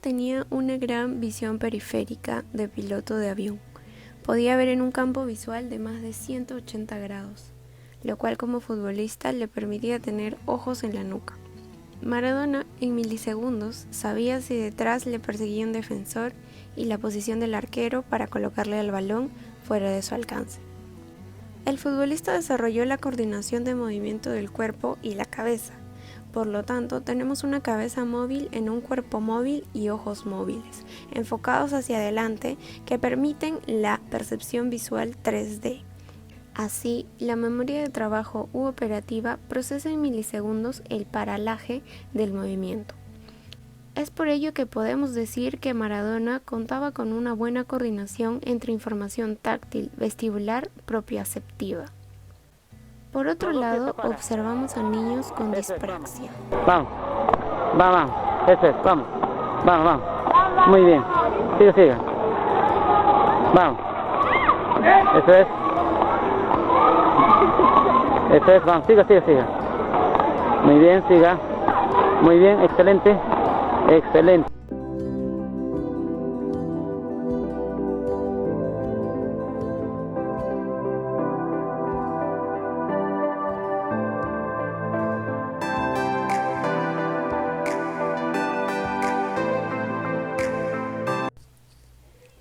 tenía una gran visión periférica de piloto de avión. Podía ver en un campo visual de más de 180 grados, lo cual como futbolista le permitía tener ojos en la nuca. Maradona, en milisegundos, sabía si detrás le perseguía un defensor y la posición del arquero para colocarle el balón fuera de su alcance. El futbolista desarrolló la coordinación de movimiento del cuerpo y la cabeza. Por lo tanto, tenemos una cabeza móvil en un cuerpo móvil y ojos móviles, enfocados hacia adelante, que permiten la percepción visual 3D. Así, la memoria de trabajo u operativa procesa en milisegundos el paralaje del movimiento. Es por ello que podemos decir que Maradona contaba con una buena coordinación entre información táctil, vestibular, propioceptiva. Por otro lado, observamos a niños con dispraxia. Vamos, vamos, eso es, vamos, vamos, vamos. Muy bien, siga. Vamos, eso es, vamos, siga. Muy bien, siga. Muy bien, excelente.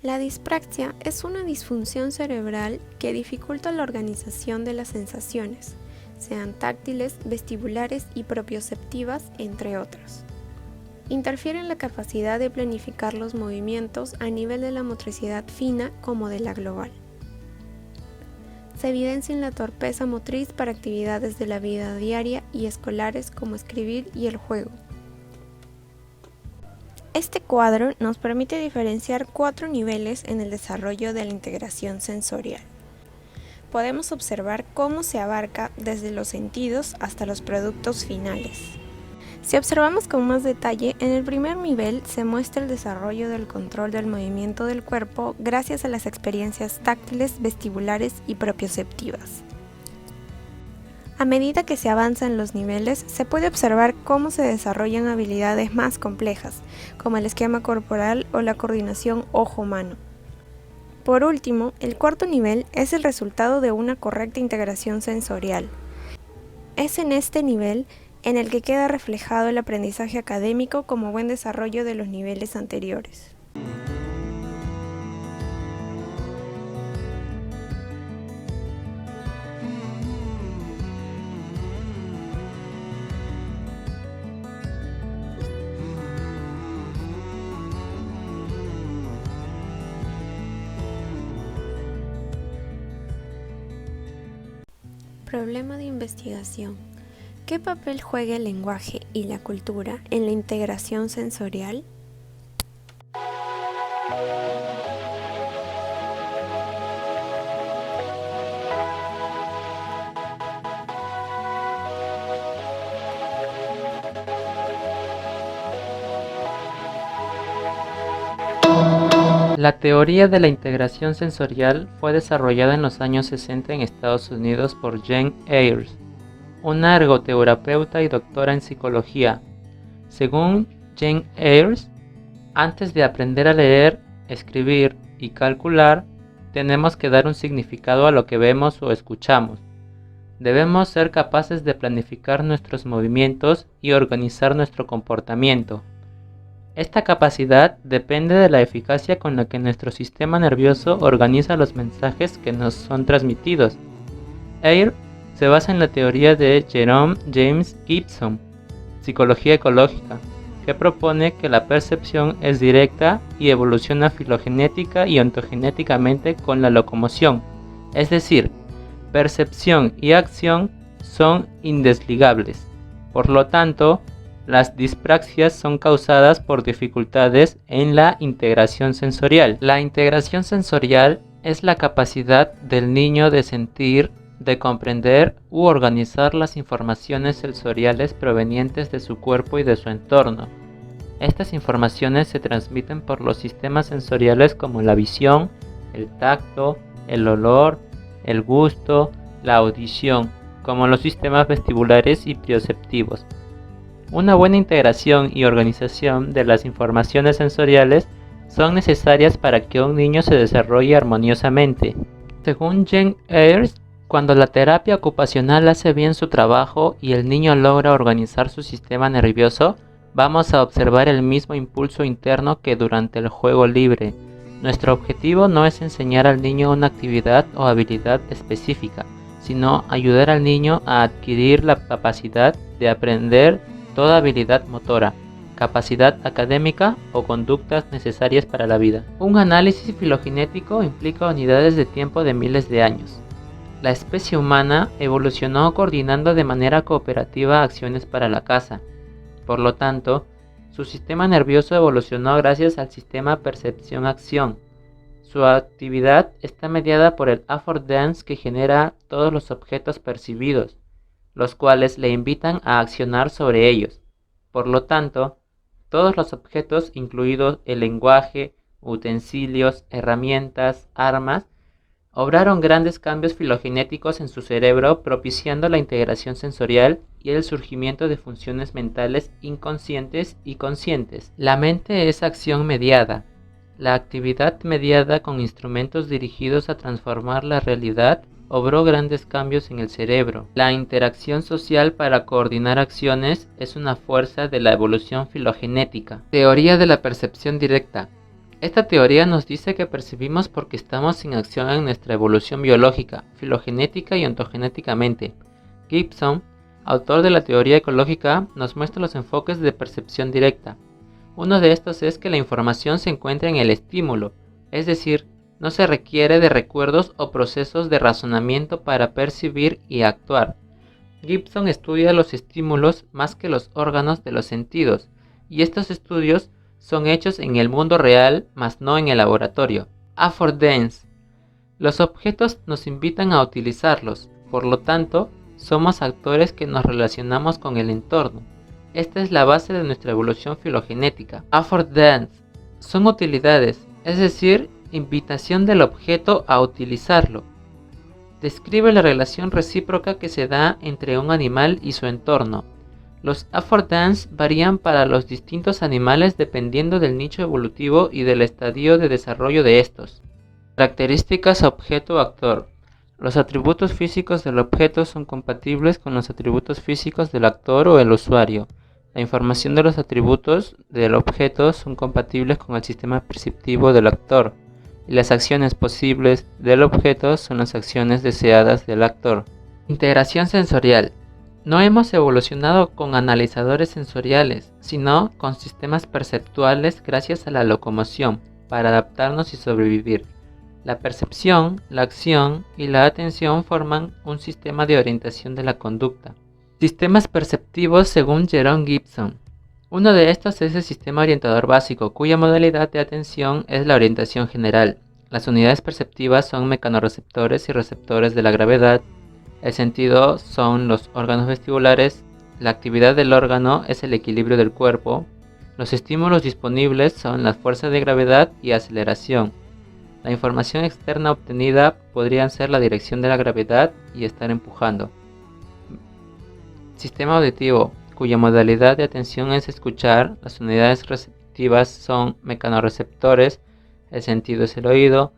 La dispraxia es una disfunción cerebral que dificulta la organización de las sensaciones, sean táctiles, vestibulares y propioceptivas, entre otras. Interfiere en la capacidad de planificar los movimientos a nivel de la motricidad fina como de la global. Se evidencia en la torpeza motriz para actividades de la vida diaria y escolares como escribir y el juego. Este cuadro nos permite diferenciar 4 niveles en el desarrollo de la integración sensorial. Podemos observar cómo se abarca desde los sentidos hasta los productos finales. Si observamos con más detalle, en el primer nivel se muestra el desarrollo del control del movimiento del cuerpo gracias a las experiencias táctiles, vestibulares y propioceptivas. A medida que se avanza en los niveles, se puede observar cómo se desarrollan habilidades más complejas, como el esquema corporal o la coordinación ojo-mano. Por último, el cuarto nivel es el resultado de una correcta integración sensorial. Es en este nivel en el que queda reflejado el aprendizaje académico como buen desarrollo de los niveles anteriores. Problema de investigación. ¿Qué papel juega el lenguaje y la cultura en la integración sensorial? La teoría de la integración sensorial fue desarrollada en los años 60 en Estados Unidos por Jane Ayres, una ergoterapeuta y doctora en psicología. Según Jane Ayres, antes de aprender a leer, escribir y calcular, tenemos que dar un significado a lo que vemos o escuchamos. Debemos ser capaces de planificar nuestros movimientos y organizar nuestro comportamiento. Esta capacidad depende de la eficacia con la que nuestro sistema nervioso organiza los mensajes que nos son transmitidos. Ayres se basa en la teoría de Jerome James Gibson, psicología ecológica, que propone que la percepción es directa y evoluciona filogenética y ontogenéticamente con la locomoción, es decir, percepción y acción son indesligables. Por lo tanto, las dispraxias son causadas por dificultades en la integración sensorial. La integración sensorial es la capacidad del niño de sentir, de comprender u organizar las informaciones sensoriales provenientes de su cuerpo y de su entorno. Estas informaciones se transmiten por los sistemas sensoriales como la visión, el tacto, el olor, el gusto, la audición, como los sistemas vestibulares y propioceptivos. Una buena integración y organización de las informaciones sensoriales son necesarias para que un niño se desarrolle armoniosamente. Según Jane Ayres, cuando la terapia ocupacional hace bien su trabajo y el niño logra organizar su sistema nervioso, vamos a observar el mismo impulso interno que durante el juego libre. Nuestro objetivo no es enseñar al niño una actividad o habilidad específica, sino ayudar al niño a adquirir la capacidad de aprender toda habilidad motora, capacidad académica o conductas necesarias para la vida. Un análisis filogenético implica unidades de tiempo de miles de años. La especie humana evolucionó coordinando de manera cooperativa acciones para la caza. Por lo tanto, su sistema nervioso evolucionó gracias al sistema percepción-acción. Su actividad está mediada por el affordance que genera todos los objetos percibidos, los cuales le invitan a accionar sobre ellos. Por lo tanto, todos los objetos, incluidos el lenguaje, utensilios, herramientas, armas, obraron grandes cambios filogenéticos en su cerebro, propiciando la integración sensorial y el surgimiento de funciones mentales inconscientes y conscientes. La mente es acción mediada. La actividad mediada con instrumentos dirigidos a transformar la realidad obró grandes cambios en el cerebro. La interacción social para coordinar acciones es una fuerza de la evolución filogenética. Teoría de la percepción directa. Esta teoría nos dice que percibimos porque estamos en acción en nuestra evolución biológica, filogenética y ontogenéticamente. Gibson, autor de la teoría ecológica, nos muestra los enfoques de percepción directa. Uno de estos es que la información se encuentra en el estímulo, es decir, no se requiere de recuerdos o procesos de razonamiento para percibir y actuar. Gibson estudia los estímulos más que los órganos de los sentidos, y estos estudios son hechos en el mundo real, mas no en el laboratorio. Affordance. Los objetos nos invitan a utilizarlos, por lo tanto, somos actores que nos relacionamos con el entorno. Esta es la base de nuestra evolución filogenética. Affordance son utilidades, es decir, invitación del objeto a utilizarlo. Describe la relación recíproca que se da entre un animal y su entorno. Los affordance varían para los distintos animales dependiendo del nicho evolutivo y del estadio de desarrollo de estos. Características objeto-actor. Los atributos físicos del objeto son compatibles con los atributos físicos del actor o el usuario. La información de los atributos del objeto son compatibles con el sistema perceptivo del actor, y las acciones posibles del objeto son las acciones deseadas del actor. Integración sensorial. No hemos evolucionado con analizadores sensoriales, sino con sistemas perceptuales gracias a la locomoción, para adaptarnos y sobrevivir. La percepción, la acción y la atención forman un sistema de orientación de la conducta. Sistemas perceptivos según Jerome Gibson. Uno de estos es el sistema orientador básico, cuya modalidad de atención es la orientación general. Las unidades perceptivas son mecanorreceptores y receptores de la gravedad. El sentido son los órganos vestibulares. La actividad del órgano es el equilibrio del cuerpo. Los estímulos disponibles son la fuerza de gravedad y aceleración. La información externa obtenida podría ser la dirección de la gravedad y estar empujando. Sistema auditivo, cuya modalidad de atención es escuchar. Las unidades receptivas son mecanorreceptores. El sentido es el oído.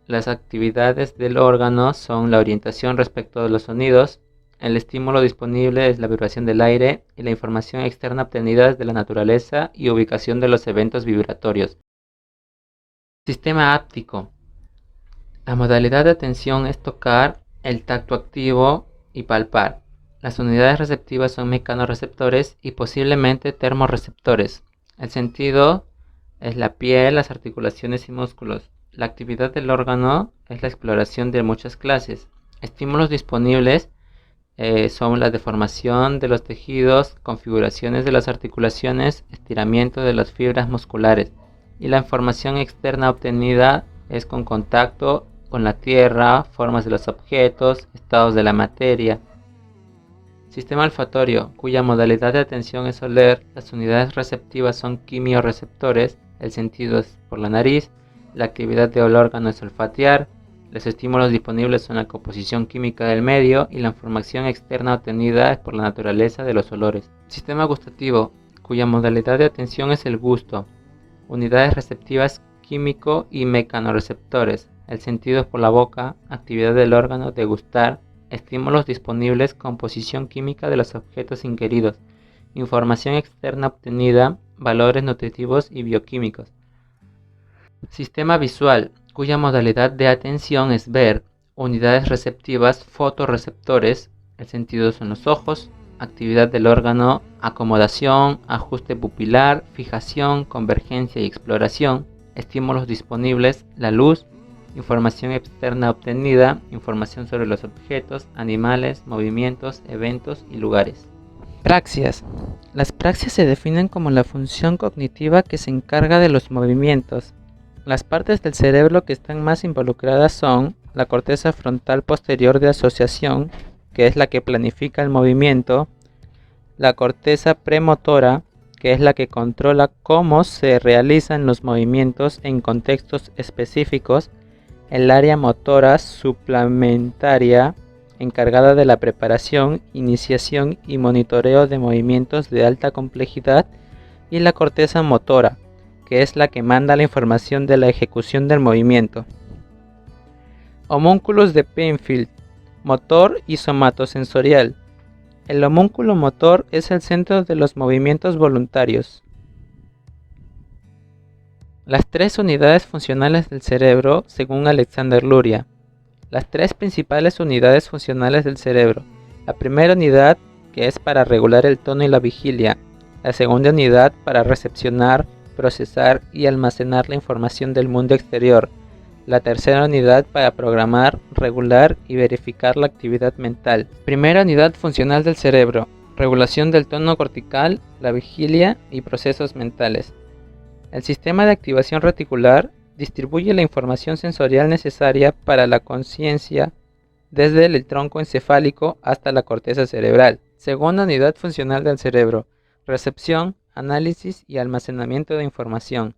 Las actividades del órgano son la orientación respecto de los sonidos. El estímulo disponible es la vibración del aire y la información externa obtenida de la naturaleza y ubicación de los eventos vibratorios. Sistema áptico. La modalidad de atención es tocar, el tacto activo y palpar. Las unidades receptivas son mecanorreceptores y posiblemente termorreceptores. El sentido es la piel, las articulaciones y músculos. La actividad del órgano es la exploración de muchas clases. Estímulos disponibles son la deformación de los tejidos, configuraciones de las articulaciones, estiramiento de las fibras musculares. Y la información externa obtenida es con contacto con la tierra, formas de los objetos, estados de la materia. Sistema olfatorio, cuya modalidad de atención es oler. Las unidades receptivas son quimiorreceptores. El sentido es por la nariz. La actividad del órgano es olfatear. Los estímulos disponibles son la composición química del medio y la información externa obtenida por la naturaleza de los olores. Sistema gustativo, cuya modalidad de atención es el gusto. Unidades receptivas químico y mecanorreceptores, el sentido por la boca, actividad del órgano de gustar, estímulos disponibles, composición química de los objetos ingeridos, información externa obtenida, valores nutritivos y bioquímicos. Sistema visual, cuya modalidad de atención es ver, unidades receptivas, fotorreceptores, el sentido son los ojos, actividad del órgano, acomodación, ajuste pupilar, fijación, convergencia y exploración, estímulos disponibles, la luz, información externa obtenida, información sobre los objetos, animales, movimientos, eventos y lugares. Praxias. Las praxias se definen como la función cognitiva que se encarga de los movimientos. Las partes del cerebro que están más involucradas son la corteza frontal posterior de asociación, que es la que planifica el movimiento, la corteza premotora, que es la que controla cómo se realizan los movimientos en contextos específicos, el área motora suplementaria, encargada de la preparación, iniciación y monitoreo de movimientos de alta complejidad, y la corteza motora, que es la que manda la información de la ejecución del movimiento. Homúnculos de Penfield, motor y somatosensorial. El homúnculo motor es el centro de los movimientos voluntarios. Las tres unidades funcionales del cerebro, según Alexander Luria. Las tres principales unidades funcionales del cerebro. La primera unidad, que es para regular el tono y la vigilia. La segunda unidad, para recepcionar, procesar y almacenar la información del mundo exterior. La tercera unidad, para programar, regular y verificar la actividad mental. Primera unidad funcional del cerebro. Regulación del tono cortical, la vigilia y procesos mentales. El sistema de activación reticular distribuye la información sensorial necesaria para la conciencia desde el tronco encefálico hasta la corteza cerebral. Segunda unidad funcional del cerebro. Recepción, análisis y almacenamiento de información.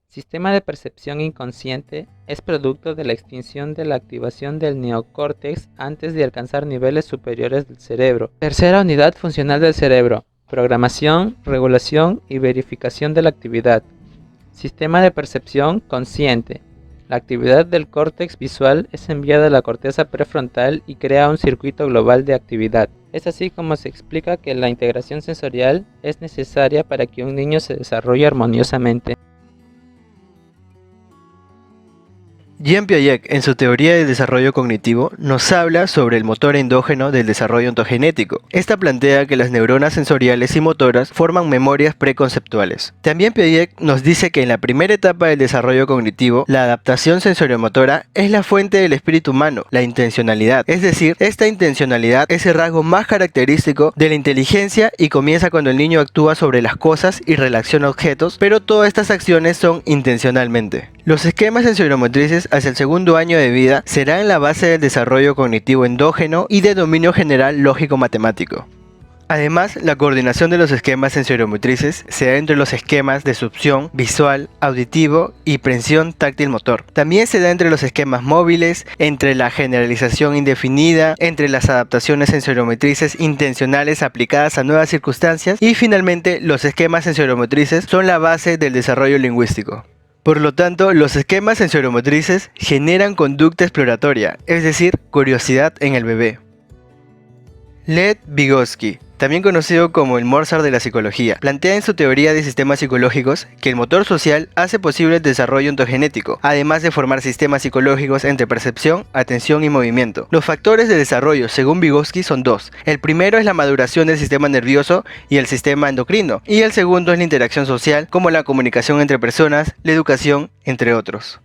Sistema de percepción inconsciente es producto de la extinción de la activación del neocórtex antes de alcanzar niveles superiores del cerebro. Tercera unidad funcional del cerebro. Programación, regulación y verificación de la actividad. Sistema de percepción consciente. La actividad del córtex visual es enviada a la corteza prefrontal y crea un circuito global de actividad. Es así como se explica que la integración sensorial es necesaria para que un niño se desarrolle armoniosamente. Jean Piaget, en su teoría del desarrollo cognitivo, nos habla sobre el motor endógeno del desarrollo ontogenético. Esta plantea que las neuronas sensoriales y motoras forman memorias preconceptuales. También Piaget nos dice que en la primera etapa del desarrollo cognitivo, la adaptación sensoriomotora es la fuente del espíritu humano, la intencionalidad. Es decir, esta intencionalidad es el rasgo más característico de la inteligencia y comienza cuando el niño actúa sobre las cosas y relaciona objetos, pero todas estas acciones son intencionalmente. Los esquemas sensoriomotrices hacia el segundo año de vida serán la base del desarrollo cognitivo endógeno y de dominio general lógico-matemático. Además, la coordinación de los esquemas sensoriomotrices se da entre los esquemas de succión, visual, auditivo y prensión táctil-motor. También se da entre los esquemas móviles, entre la generalización indefinida, entre las adaptaciones sensoriomotrices intencionales aplicadas a nuevas circunstancias y finalmente los esquemas sensoriomotrices son la base del desarrollo lingüístico. Por lo tanto, los esquemas sensoriomotrices generan conducta exploratoria, es decir, curiosidad en el bebé. Lev Vygotsky, también conocido como el Mozart de la psicología, plantea en su teoría de sistemas psicológicos que el motor social hace posible el desarrollo ontogenético, además de formar sistemas psicológicos entre percepción, atención y movimiento. Los factores de desarrollo, según Vygotsky, son dos. El primero es la maduración del sistema nervioso y el sistema endocrino, y el segundo es la interacción social, como la comunicación entre personas, la educación, entre otros.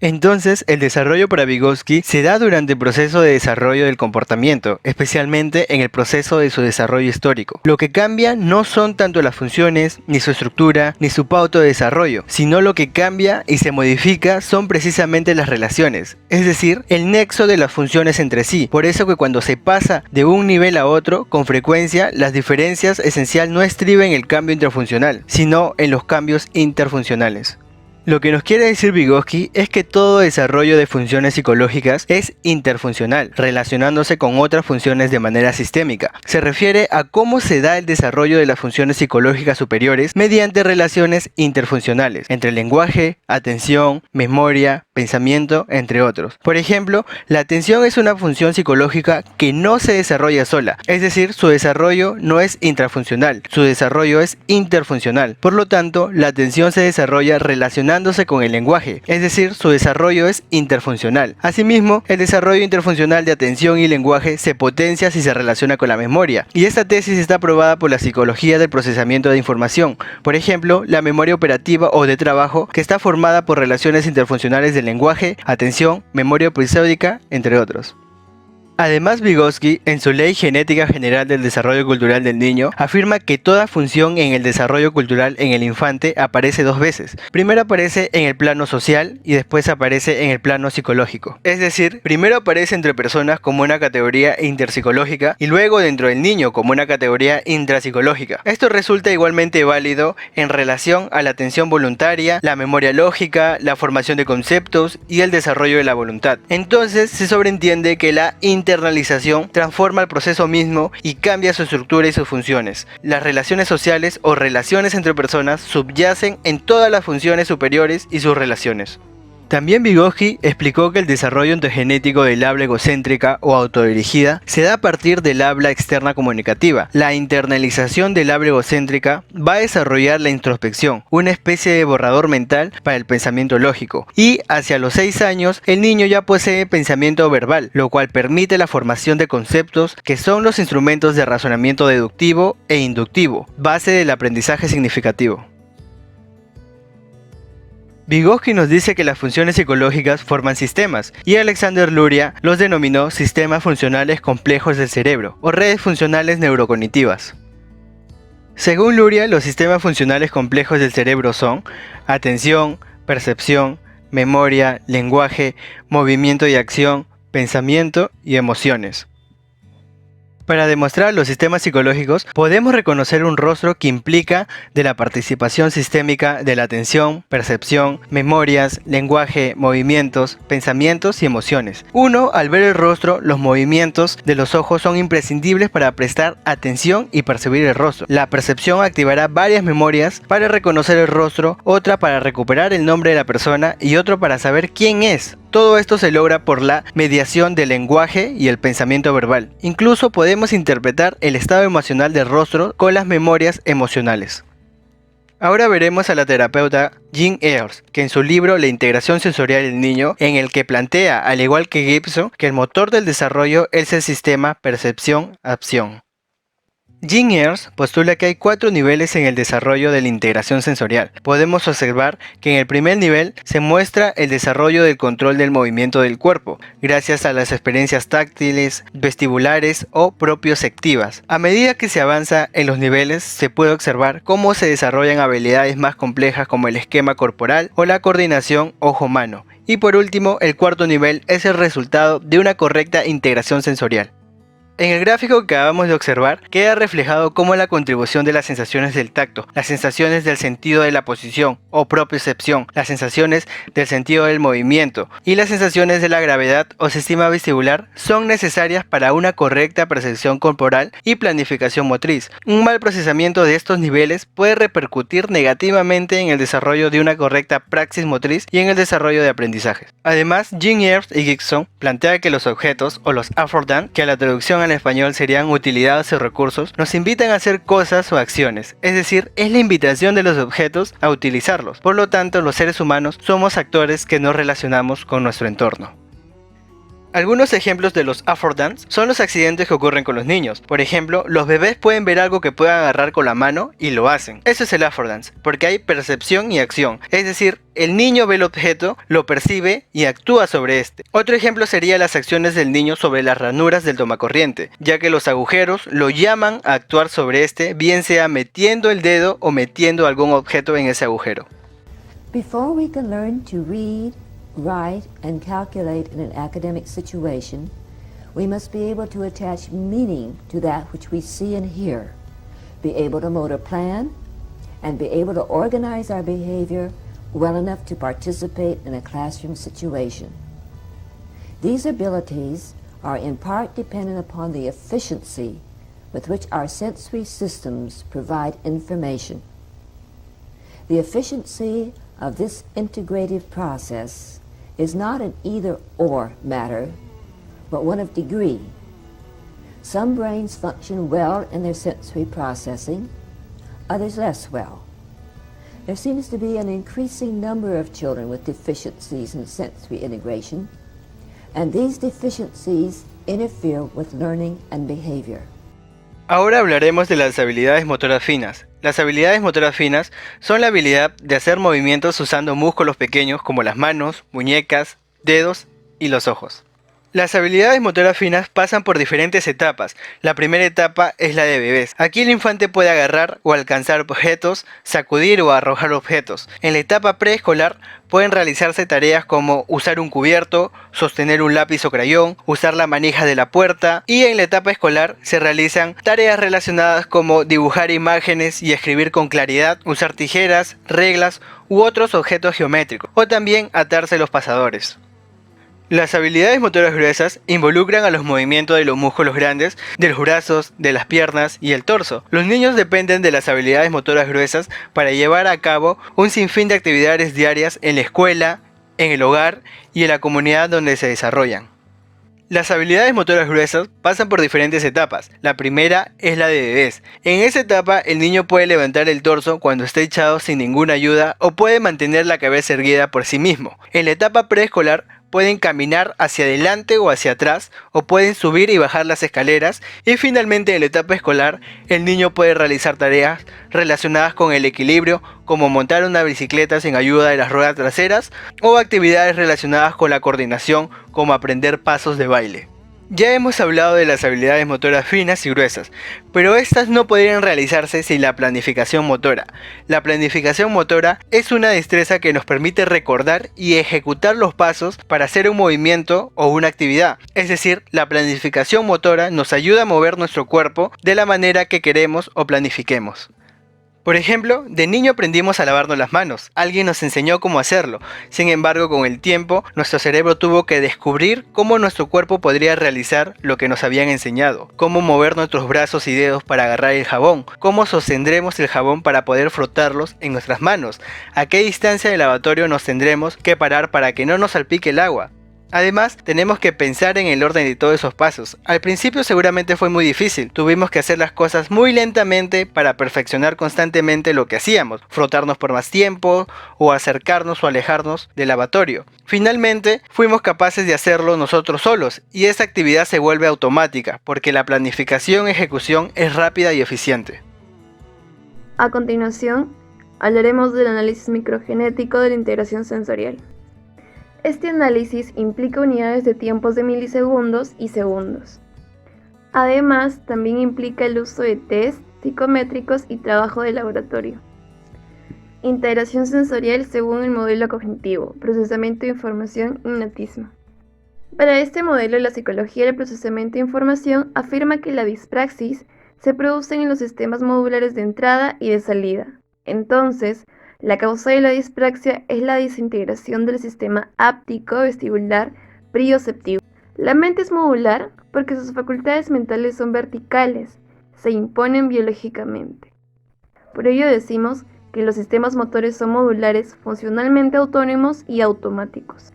Entonces, el desarrollo para Vygotsky se da durante el proceso de desarrollo del comportamiento, especialmente en el proceso de su desarrollo histórico. Lo que cambia no son tanto las funciones, ni su estructura, ni su pauta de desarrollo, sino lo que cambia y se modifica son precisamente las relaciones, es decir, el nexo de las funciones entre sí. Por eso que cuando se pasa de un nivel a otro, con frecuencia, las diferencias esenciales no estriben en el cambio intrafuncional, sino en los cambios interfuncionales. Lo que nos quiere decir Vygotsky es que todo desarrollo de funciones psicológicas es interfuncional, relacionándose con otras funciones de manera sistémica. Se refiere a cómo se da el desarrollo de las funciones psicológicas superiores mediante relaciones interfuncionales entre lenguaje, atención, memoria, pensamiento, entre otros. Por ejemplo, la atención es una función psicológica que no se desarrolla sola, es decir, su desarrollo no es intrafuncional, su desarrollo es interfuncional. Por lo tanto, la atención se desarrolla relacionándose con el lenguaje, es decir, su desarrollo es interfuncional. Asimismo, el desarrollo interfuncional de atención y lenguaje se potencia si se relaciona con la memoria, y esta tesis está aprobada por la psicología del procesamiento de información. Por ejemplo, la memoria operativa o de trabajo, que está formada por relaciones interfuncionales del lenguaje, atención, memoria episódica, entre otros. Además, Vygotsky, en su Ley Genética General del Desarrollo Cultural del Niño, afirma que toda función en el desarrollo cultural en el infante aparece dos veces. Primero aparece en el plano social y después aparece en el plano psicológico. Es decir, primero aparece entre personas como una categoría interpsicológica y luego dentro del niño como una categoría intrapsicológica. Esto resulta igualmente válido en relación a la atención voluntaria, la memoria lógica, la formación de conceptos y el desarrollo de la voluntad. Entonces, se sobreentiende que la internalización transforma el proceso mismo y cambia su estructura y sus funciones. Las relaciones sociales o relaciones entre personas subyacen en todas las funciones superiores y sus relaciones. También Vygotsky explicó que el desarrollo ontogenético del habla egocéntrica o autodirigida se da a partir del habla externa comunicativa. La internalización del habla egocéntrica va a desarrollar la introspección, una especie de borrador mental para el pensamiento lógico. Y hacia los 6 años, el niño ya posee pensamiento verbal, lo cual permite la formación de conceptos que son los instrumentos de razonamiento deductivo e inductivo, base del aprendizaje significativo. Vygotsky nos dice que las funciones psicológicas forman sistemas, y Alexander Luria los denominó sistemas funcionales complejos del cerebro, o redes funcionales neurocognitivas. Según Luria, los sistemas funcionales complejos del cerebro son atención, percepción, memoria, lenguaje, movimiento y acción, pensamiento y emociones. Para demostrar los sistemas psicológicos, podemos reconocer un rostro que implica de la participación sistémica de la atención, percepción, memorias, lenguaje, movimientos, pensamientos y emociones. Uno, al ver el rostro, los movimientos de los ojos son imprescindibles para prestar atención y percibir el rostro. La percepción activará varias memorias para reconocer el rostro, otra para recuperar el nombre de la persona y otro para saber quién es. Todo esto se logra por la mediación del lenguaje y el pensamiento verbal. Incluso podemos interpretar el estado emocional del rostro con las memorias emocionales. Ahora veremos a la terapeuta Jean Ayres, que en su libro La integración sensorial del niño, en el que plantea, al igual que Gibson, que el motor del desarrollo es el sistema percepción-acción. Jean Ayres postula que hay 4 niveles en el desarrollo de la integración sensorial. Podemos observar que en el primer nivel se muestra el desarrollo del control del movimiento del cuerpo, gracias a las experiencias táctiles, vestibulares o propioceptivas. A medida que se avanza en los niveles, se puede observar cómo se desarrollan habilidades más complejas como el esquema corporal o la coordinación ojo-mano. Y por último, el cuarto nivel es el resultado de una correcta integración sensorial. En el gráfico que acabamos de observar, queda reflejado cómo la contribución de las sensaciones del tacto, las sensaciones del sentido de la posición o propiocepción, las sensaciones del sentido del movimiento y las sensaciones de la gravedad o sistema vestibular son necesarias para una correcta percepción corporal y planificación motriz. Un mal procesamiento de estos niveles puede repercutir negativamente en el desarrollo de una correcta praxis motriz y en el desarrollo de aprendizajes. Además, Jean Ayres y Gibson plantean que los objetos o los affordants, que a la traducción en español serían utilidades o recursos, nos invitan a hacer cosas o acciones, es decir, es la invitación de los objetos a utilizarlos. Por lo tanto, los seres humanos somos actores que nos relacionamos con nuestro entorno. Algunos ejemplos de los affordants son los accidentes que ocurren con los niños. Por ejemplo, los bebés pueden ver algo que puedan agarrar con la mano y lo hacen. Eso es el affordance, porque hay percepción y acción. Es decir, el niño ve el objeto, lo percibe y actúa sobre este. Otro ejemplo sería las acciones del niño sobre las ranuras del tomacorriente, ya que los agujeros lo llaman a actuar sobre este, bien sea metiendo el dedo o metiendo algún objeto en ese agujero. Before we can learn to read, write, and calculate in an academic situation, we must be able to attach meaning to that which we see and hear, be able to motor plan, and be able to organize our behavior well enough to participate in a classroom situation. These abilities are in part dependent upon the efficiency with which our sensory systems provide information. The efficiency of this integrative process is not an either-or matter, but one of degree. Some brains function well in their sensory processing, others less well. There seems to be an increasing number of children with deficiencies in sensory integration, and these deficiencies interfere with learning and behavior. Ahora hablaremos de las habilidades motoras finas. Las habilidades motoras finas son la habilidad de hacer movimientos usando músculos pequeños como las manos, muñecas, dedos y los ojos. Las habilidades motoras finas pasan por diferentes etapas. La primera etapa es la de bebés. Aquí el infante puede agarrar o alcanzar objetos, sacudir o arrojar objetos. En la etapa preescolar pueden realizarse tareas como usar un cubierto, sostener un lápiz o crayón, usar la manija de la puerta, y en la etapa escolar se realizan tareas relacionadas como dibujar imágenes y escribir con claridad, usar tijeras, reglas u otros objetos geométricos, o también atarse los pasadores. Las habilidades motoras gruesas involucran a los movimientos de los músculos grandes, de los brazos, de las piernas y el torso. Los niños dependen de las habilidades motoras gruesas para llevar a cabo un sinfín de actividades diarias en la escuela, en el hogar y en la comunidad donde se desarrollan. Las habilidades motoras gruesas pasan por diferentes etapas. La primera es la de bebés. En esa etapa el niño puede levantar el torso cuando está echado sin ninguna ayuda o puede mantener la cabeza erguida por sí mismo. En la etapa preescolar pueden caminar hacia adelante o hacia atrás, o pueden subir y bajar las escaleras, y finalmente en la etapa escolar el niño puede realizar tareas relacionadas con el equilibrio, como montar una bicicleta sin ayuda de las ruedas traseras, o actividades relacionadas con la coordinación, como aprender pasos de baile. Ya hemos hablado de las habilidades motoras finas y gruesas, pero estas no podrían realizarse sin la planificación motora. La planificación motora es una destreza que nos permite recordar y ejecutar los pasos para hacer un movimiento o una actividad. Es decir, la planificación motora nos ayuda a mover nuestro cuerpo de la manera que queremos o planifiquemos. Por ejemplo, de niño aprendimos a lavarnos las manos. Alguien nos enseñó cómo hacerlo. Sin embargo, con el tiempo, nuestro cerebro tuvo que descubrir cómo nuestro cuerpo podría realizar lo que nos habían enseñado. Cómo mover nuestros brazos y dedos para agarrar el jabón. Cómo sostendremos el jabón para poder frotarlos en nuestras manos. A qué distancia del lavatorio nos tendremos que parar para que no nos salpique el agua. Además, tenemos que pensar en el orden de todos esos pasos. Al principio seguramente fue muy difícil, tuvimos que hacer las cosas muy lentamente para perfeccionar constantemente lo que hacíamos, frotarnos por más tiempo, o acercarnos o alejarnos del lavatorio. Finalmente, fuimos capaces de hacerlo nosotros solos, y esta actividad se vuelve automática, porque la planificación y ejecución es rápida y eficiente. A continuación, hablaremos del análisis microgenético de la integración sensorial. Este análisis implica unidades de tiempos de milisegundos y segundos. Además, también implica el uso de test psicométricos y trabajo de laboratorio. Integración sensorial según el modelo cognitivo, procesamiento de información, innatismo. Para este modelo, la psicología del procesamiento de información afirma que la dispraxis se produce en los sistemas modulares de entrada y de salida. Entonces, la causa de la dispraxia es la desintegración del sistema áptico vestibular prioceptivo. La mente es modular porque sus facultades mentales son verticales, se imponen biológicamente. Por ello decimos que los sistemas motores son modulares, funcionalmente autónomos y automáticos.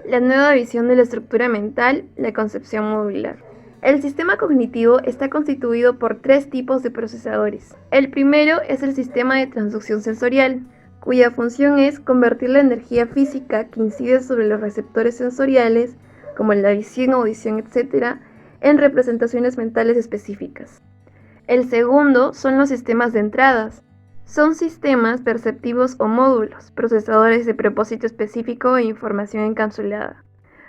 La nueva visión de la estructura mental, la concepción modular. El sistema cognitivo está constituido por tres tipos de procesadores. El primero es el sistema de transducción sensorial, cuya función es convertir la energía física que incide sobre los receptores sensoriales, como la visión, audición, etc., en representaciones mentales específicas. El segundo son los sistemas de entradas. Son sistemas perceptivos o módulos, procesadores de propósito específico e información encapsulada,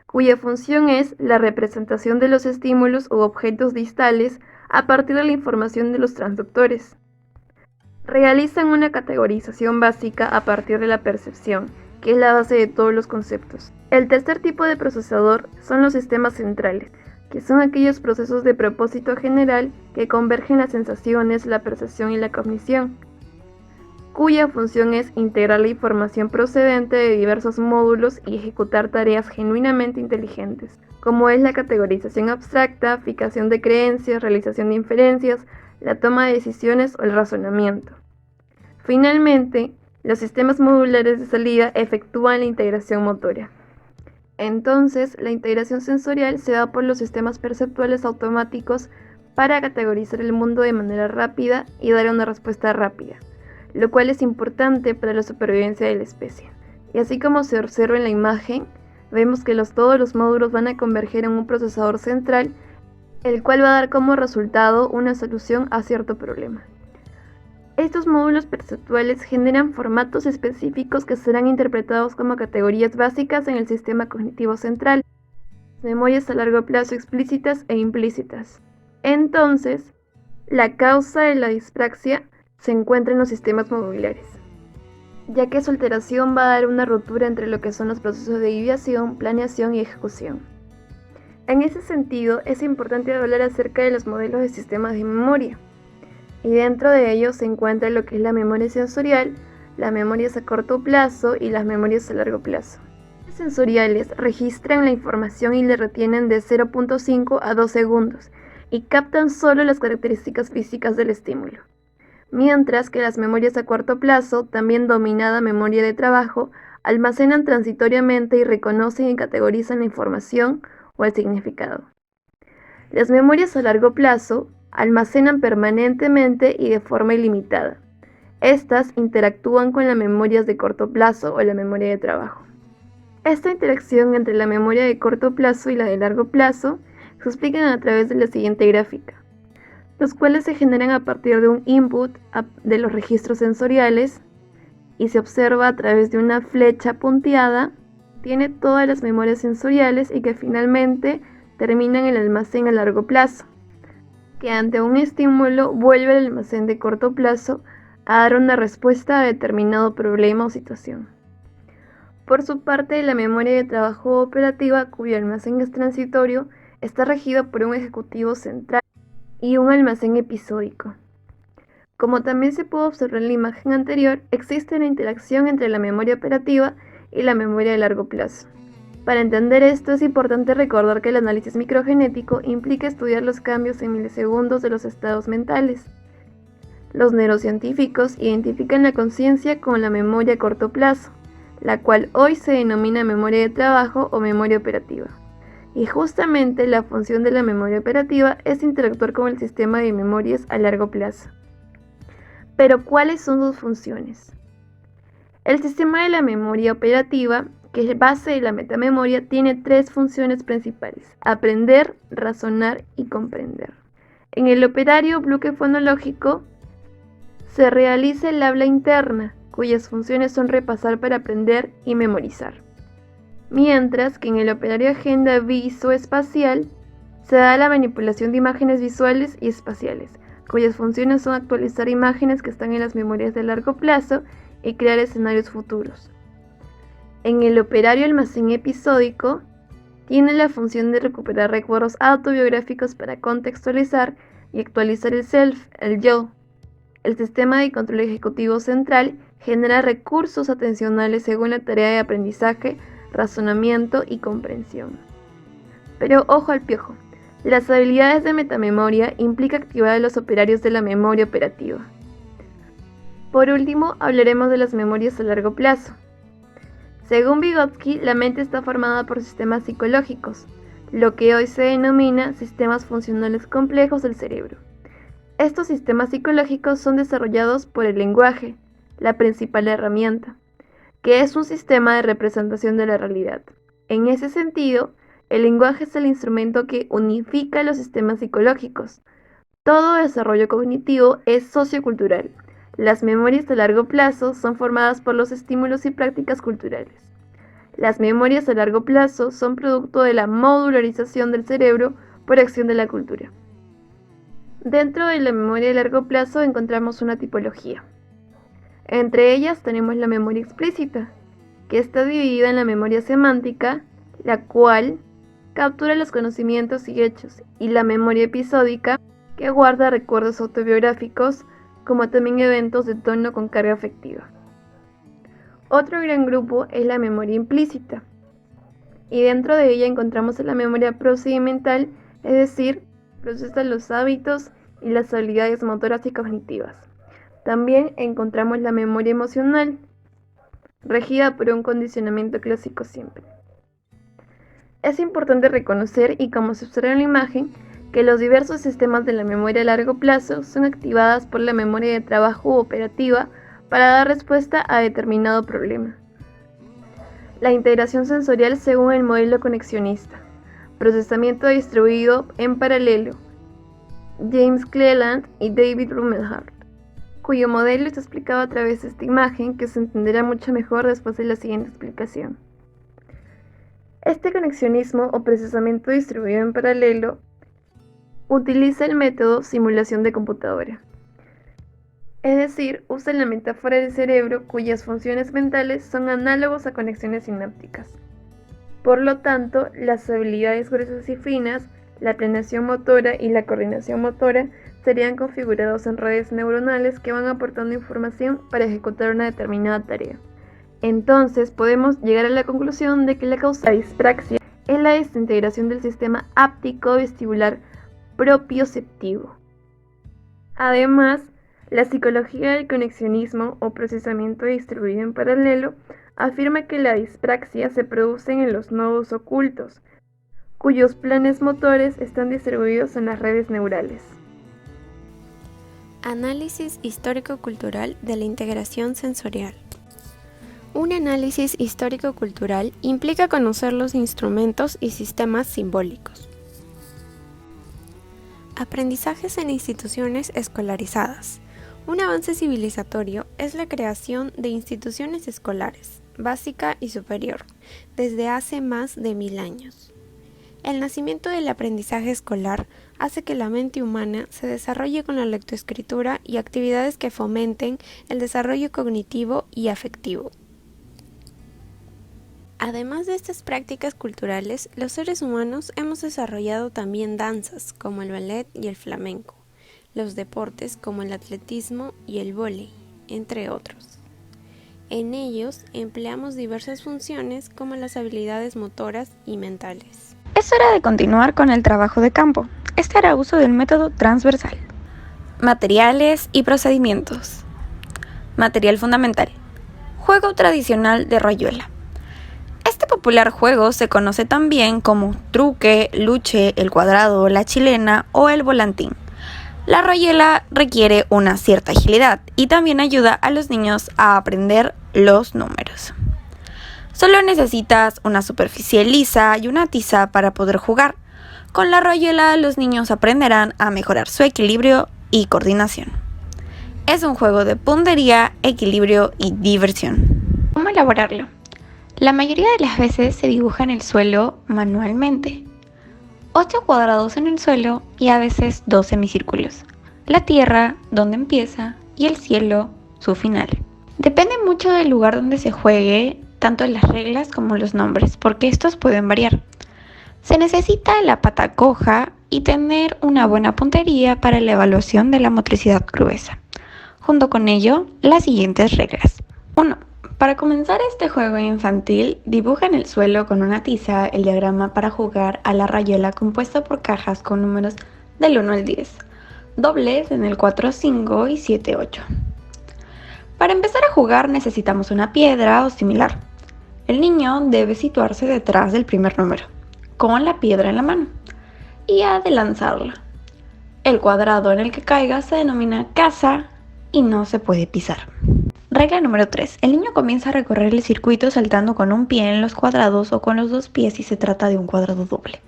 cuya función es la representación de los estímulos u objetos distales a partir de la información de los transductores. Realizan una categorización básica a partir de la percepción, que es la base de todos los conceptos. El tercer tipo de procesador son los sistemas centrales, que son aquellos procesos de propósito general que convergen las sensaciones, la percepción y la cognición. cuya función es integrar la información procedente de diversos módulos y ejecutar tareas genuinamente inteligentes, como es la categorización abstracta, fijación de creencias, realización de inferencias, la toma de decisiones o el razonamiento. Finalmente, los sistemas modulares de salida efectúan la integración motora. Entonces, la integración sensorial se da por los sistemas perceptuales automáticos para categorizar el mundo de manera rápida y dar una respuesta rápida, lo cual es importante para la supervivencia de la especie. Y así como se observa en la imagen, vemos que todos los módulos van a converger en un procesador central, el cual va a dar como resultado una solución a cierto problema. Estos módulos perceptuales generan formatos específicos que serán interpretados como categorías básicas en el sistema cognitivo central, memorias a largo plazo explícitas e implícitas. Entonces, la causa de la dispraxia se encuentra en los sistemas modulares, ya que su alteración va a dar una ruptura entre lo que son los procesos de ideación, planeación y ejecución. En ese sentido, es importante hablar acerca de los modelos de sistemas de memoria, y dentro de ellos se encuentra lo que es la memoria sensorial, las memorias a corto plazo y las memorias a largo plazo. Las sensoriales registran la información y la retienen de 0.5 a 2 segundos y captan solo las características físicas del estímulo. Mientras que las memorias a corto plazo, también denominada memoria de trabajo, almacenan transitoriamente y reconocen y categorizan la información o el significado. Las memorias a largo plazo almacenan permanentemente y de forma ilimitada. Estas interactúan con las memorias de corto plazo o la memoria de trabajo. Esta interacción entre la memoria de corto plazo y la de largo plazo se explican a través de la siguiente gráfica, los cuales se generan a partir de un input de los registros sensoriales y se observa a través de una flecha punteada, tiene todas las memorias sensoriales y que finalmente terminan en el almacén a largo plazo, que ante un estímulo vuelve al almacén de corto plazo a dar una respuesta a determinado problema o situación. Por su parte, la memoria de trabajo operativa, cuyo almacén es transitorio, está regido por un ejecutivo central y un almacén episódico. Como también se pudo observar en la imagen anterior, existe una interacción entre la memoria operativa y la memoria de largo plazo. Para entender esto es importante recordar que el análisis microgenético implica estudiar los cambios en milisegundos de los estados mentales. Los neurocientíficos identifican la conciencia con la memoria a corto plazo, la cual hoy se denomina memoria de trabajo o memoria operativa. Y justamente la función de la memoria operativa es interactuar con el sistema de memorias a largo plazo. Pero, ¿cuáles son sus funciones? El sistema de la memoria operativa, que es base de la metamemoria, tiene 3 funciones principales: aprender, razonar y comprender. En el operario bloque fonológico se realiza el habla interna, cuyas funciones son repasar para aprender y memorizar. Mientras que en el operario agenda visoespacial se da la manipulación de imágenes visuales y espaciales, cuyas funciones son actualizar imágenes que están en las memorias de largo plazo y crear escenarios futuros. En el operario almacén episódico, tiene la función de recuperar recuerdos autobiográficos para contextualizar y actualizar el self, el yo. El sistema de control ejecutivo central genera recursos atencionales según la tarea de aprendizaje, razonamiento y comprensión. Pero ojo al piojo, las habilidades de metamemoria implica activar los operarios de la memoria operativa. Por último, hablaremos de las memorias a largo plazo. Según Vygotsky, la mente está formada por sistemas psicológicos, lo que hoy se denomina sistemas funcionales complejos del cerebro. Estos sistemas psicológicos son desarrollados por el lenguaje, la principal herramienta, que es un sistema de representación de la realidad. En ese sentido, el lenguaje es el instrumento que unifica los sistemas psicológicos. Todo desarrollo cognitivo es sociocultural. Las memorias a largo plazo son formadas por los estímulos y prácticas culturales. Las memorias a largo plazo son producto de la modularización del cerebro por acción de la cultura. Dentro de la memoria a largo plazo encontramos una tipología. Entre ellas tenemos la memoria explícita, que está dividida en la memoria semántica, la cual captura los conocimientos y hechos, y la memoria episódica, que guarda recuerdos autobiográficos, como también eventos de tono con carga afectiva. Otro gran grupo es la memoria implícita, y dentro de ella encontramos la memoria procedimental, es decir, procesa los hábitos y las habilidades motoras y cognitivas. También encontramos la memoria emocional, regida por un condicionamiento clásico simple. Es importante reconocer, y como se observa en la imagen, que los diversos sistemas de la memoria a largo plazo son activadas por la memoria de trabajo operativa para dar respuesta a determinado problema. La integración sensorial según el modelo conexionista. Procesamiento distribuido en paralelo. James Cleland y David Rumelhart, cuyo modelo está explicado a través de esta imagen, que se entenderá mucho mejor después de la siguiente explicación. Este conexionismo o procesamiento distribuido en paralelo utiliza el método simulación de computadora. Es decir, usa la metáfora del cerebro cuyas funciones mentales son análogos a conexiones sinápticas. Por lo tanto, las habilidades gruesas y finas, la planeación motora y la coordinación motora serían configurados en redes neuronales que van aportando información para ejecutar una determinada tarea. Entonces podemos llegar a la conclusión de que la causa de dispraxia es la desintegración del sistema áptico vestibular propioceptivo. Además, la psicología del conexionismo o procesamiento distribuido en paralelo afirma que la dispraxia se produce en los nodos ocultos, cuyos planes motores están distribuidos en las redes neurales. Análisis histórico-cultural de la integración sensorial. Un análisis histórico-cultural implica conocer los instrumentos y sistemas simbólicos. Aprendizajes en instituciones escolarizadas. Un avance civilizatorio es la creación de instituciones escolares, básica y superior, desde hace más de 1000 años. El nacimiento del aprendizaje escolar hace que la mente humana se desarrolle con la lectoescritura y actividades que fomenten el desarrollo cognitivo y afectivo. Además de estas prácticas culturales, los seres humanos hemos desarrollado también danzas como el ballet y el flamenco, los deportes como el atletismo y el vóley, entre otros. En ellos empleamos diversas funciones como las habilidades motoras y mentales. Es hora de continuar con el trabajo de campo. Este hará uso del método transversal. Materiales y procedimientos. Material fundamental. Juego tradicional de rayuela. Este popular juego se conoce también como truque, luche, el cuadrado, la chilena o el volantín. La rayuela requiere una cierta agilidad y también ayuda a los niños a aprender los números. Solo necesitas una superficie lisa y una tiza para poder jugar. Con la rayuela los niños aprenderán a mejorar su equilibrio y coordinación. Es un juego de puntería, equilibrio y diversión. ¿Cómo elaborarlo? La mayoría de las veces se dibuja en el suelo manualmente. 8 cuadrados en el suelo y a veces 2 semicírculos. La tierra, donde empieza, y el cielo, su final. Depende mucho del lugar donde se juegue, tanto las reglas como los nombres, porque estos pueden variar. Se necesita la pata coja y tener una buena puntería para la evaluación de la motricidad gruesa. Junto con ello, las siguientes reglas. 1. Para comenzar este juego infantil, dibuja en el suelo con una tiza el diagrama para jugar a la rayuela compuesta por cajas con números del 1 al 10, dobles en el 4, 5 y 7, 8. Para empezar a jugar necesitamos una piedra o similar. El niño debe situarse detrás del primer número, con la piedra en la mano, y ha de lanzarla. El cuadrado en el que caiga se denomina casa y no se puede pisar. Regla número 3. El niño comienza a recorrer el circuito saltando con un pie en los cuadrados o con los 2 pies si se trata de un cuadrado doble.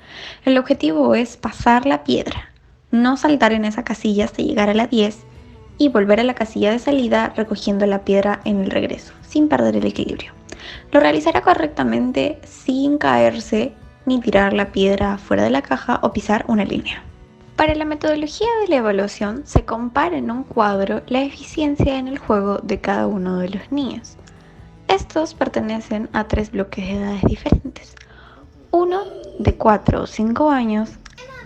El objetivo es pasar la piedra, no saltar en esa casilla hasta llegar a la 10 y volver a la casilla de salida recogiendo la piedra en el regreso, sin perder el equilibrio. Lo realizará correctamente sin caerse ni tirar la piedra fuera de la caja o pisar una línea. Para la metodología de la evaluación se compara en un cuadro la eficiencia en el juego de cada uno de los niños. Estos pertenecen a 3 bloques de edades diferentes. Uno de 4 o 5 años,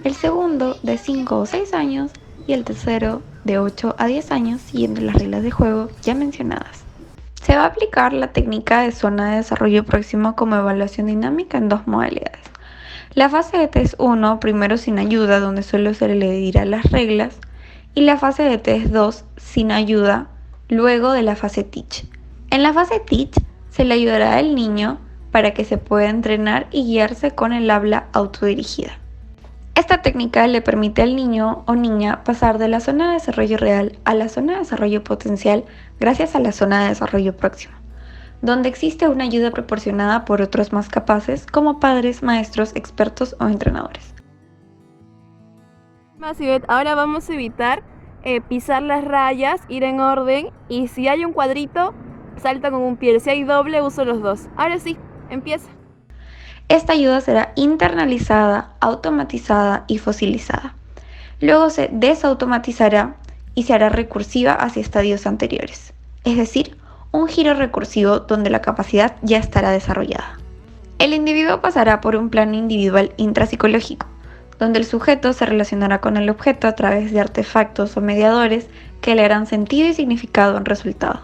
el segundo de 5 o 6 años y el tercero de 8 a 10 años, siguiendo las reglas de juego ya mencionadas. Se va a aplicar la técnica de zona de desarrollo próximo como evaluación dinámica en 2 modalidades. La fase de test 1, primero sin ayuda, donde solo se le dirá las reglas, y la fase de test 2, sin ayuda, luego de la fase Teach. En la fase Teach se le ayudará al niño para que se pueda entrenar y guiarse con el habla autodirigida. Esta técnica le permite al niño o niña pasar de la zona de desarrollo real a la zona de desarrollo potencial gracias a la zona de desarrollo próximo, donde existe una ayuda proporcionada por otros más capaces como padres, maestros, expertos o entrenadores. Ahora vamos a evitar pisar las rayas, ir en orden, y si hay un cuadrito, salta con un pie. Si hay doble, uso los dos. Ahora sí, empieza. Esta ayuda será internalizada, automatizada y fosilizada. Luego se desautomatizará y se hará recursiva hacia estadios anteriores, es decir, un giro recursivo donde la capacidad ya estará desarrollada. El individuo pasará por un plano individual intrapsicológico, donde el sujeto se relacionará con el objeto a través de artefactos o mediadores que le harán sentido y significado en resultado.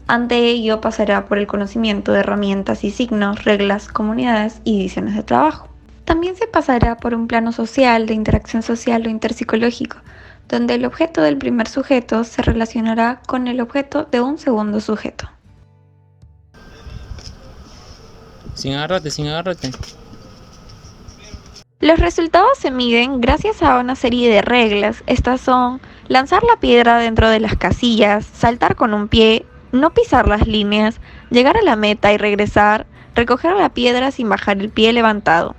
Ante ello pasará por el conocimiento de herramientas y signos, reglas, comunidades y divisiones de trabajo. También se pasará por un plano social, de interacción social o interpsicológico, donde el objeto del primer sujeto se relacionará con el objeto de un segundo sujeto. Sin agárrate. Los resultados se miden gracias a una serie de reglas. Estas son: lanzar la piedra dentro de las casillas, saltar con un pie, no pisar las líneas, llegar a la meta y regresar, recoger la piedra sin bajar el pie levantado.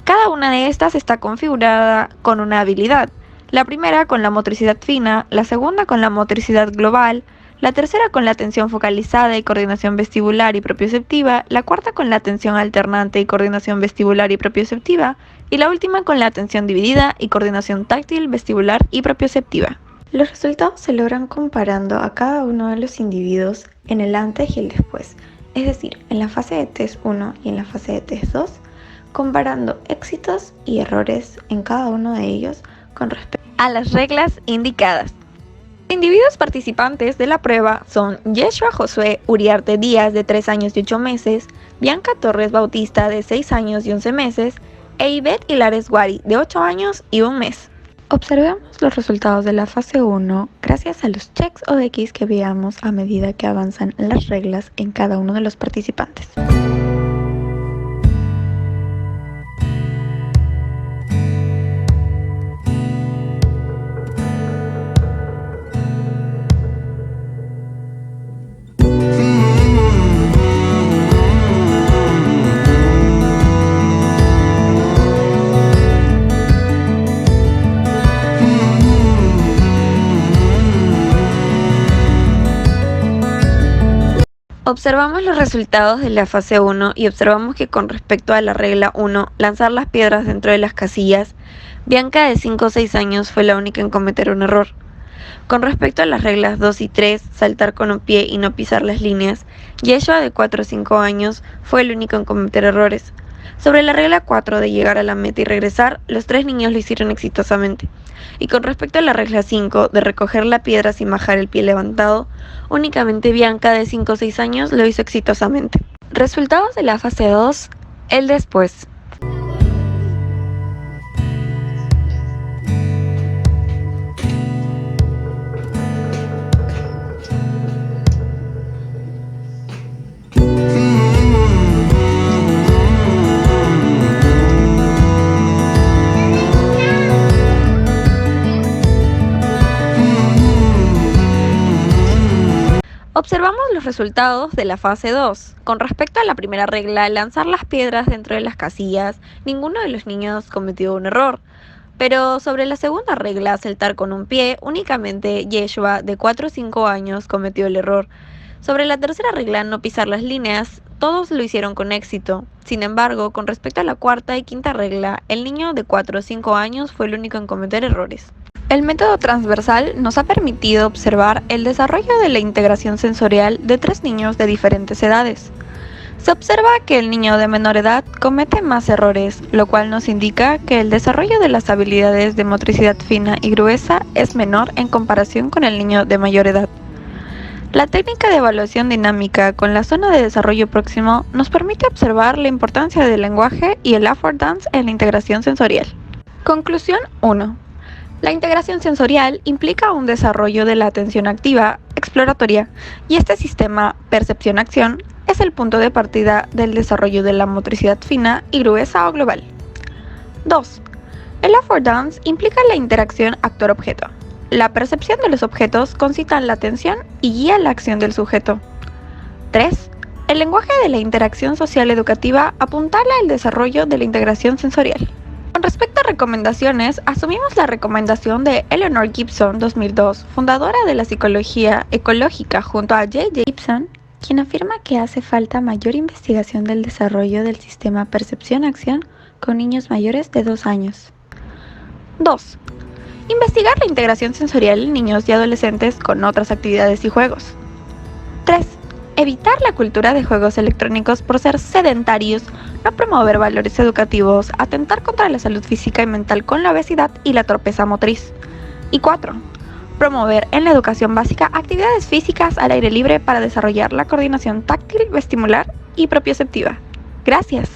Cada una de estas está configurada con una habilidad. La primera con la motricidad fina, la segunda con la motricidad global, la tercera con la atención focalizada y coordinación vestibular y propioceptiva, la cuarta con la atención alternante y coordinación vestibular y propioceptiva, y la última con la atención dividida y coordinación táctil, vestibular y propioceptiva. Los resultados se logran comparando a cada uno de los individuos en el antes y el después, es decir, en la fase de test 1 y en la fase de test 2, comparando éxitos y errores en cada uno de ellos con respecto a las reglas indicadas. Los individuos participantes de la prueba son Yeshua Josué Uriarte Díaz, de 3 años y 8 meses, Bianca Torres Bautista, de 6 años y 11 meses, e Ivette Hilares Guari, de 8 años y 1 mes. Observemos los resultados de la fase 1 gracias a los checks o X que veamos a medida que avanzan las reglas en cada uno de los participantes. Observamos los resultados de la fase 1 y observamos que con respecto a la regla 1, lanzar las piedras dentro de las casillas, Bianca de 5 o 6 años fue la única en cometer un error. Con respecto a las reglas 2 y 3, saltar con un pie y no pisar las líneas, Yeshua de 4 o 5 años fue el único en cometer errores. Sobre la regla 4 de llegar a la meta y regresar, los 3 niños lo hicieron exitosamente. Y con respecto a la regla 5 de recoger la piedra sin bajar el pie levantado, únicamente Bianca de 5 o 6 años lo hizo exitosamente. Resultados de la fase 2, el después. Observamos los resultados de la fase 2. Con respecto a la primera regla, lanzar las piedras dentro de las casillas, ninguno de los niños cometió un error. Pero sobre la segunda regla, saltar con un pie, únicamente Yeshua, de 4 o 5 años, cometió el error. Sobre la tercera regla, no pisar las líneas, todos lo hicieron con éxito. Sin embargo, con respecto a la cuarta y quinta regla, el niño de 4 o 5 años fue el único en cometer errores. El método transversal nos ha permitido observar el desarrollo de la integración sensorial de 3 niños de diferentes edades. Se observa que el niño de menor edad comete más errores, lo cual nos indica que el desarrollo de las habilidades de motricidad fina y gruesa es menor en comparación con el niño de mayor edad. La técnica de evaluación dinámica con la zona de desarrollo próximo nos permite observar la importancia del lenguaje y el affordance en la integración sensorial. Conclusión 1. La integración sensorial implica un desarrollo de la atención activa, exploratoria, y este sistema percepción-acción es el punto de partida del desarrollo de la motricidad fina y gruesa o global. 2. El affordance implica la interacción actor-objeto. La percepción de los objetos concita la atención y guía la acción del sujeto. 3. El lenguaje de la interacción social educativa apuntala el desarrollo de la integración sensorial. Con respecto a recomendaciones, asumimos la recomendación de Eleanor Gibson 2002, fundadora de la psicología ecológica junto a J.J. Gibson, quien afirma que hace falta mayor investigación del desarrollo del sistema percepción-acción con niños mayores de 2 años. 2. Investigar la integración sensorial en niños y adolescentes con otras actividades y juegos. 3. Evitar la cultura de juegos electrónicos por ser sedentarios, no promover valores educativos, atentar contra la salud física y mental con la obesidad y la torpeza motriz. Y 4. Promover en la educación básica actividades físicas al aire libre para desarrollar la coordinación táctil, vestibular y propioceptiva. Gracias.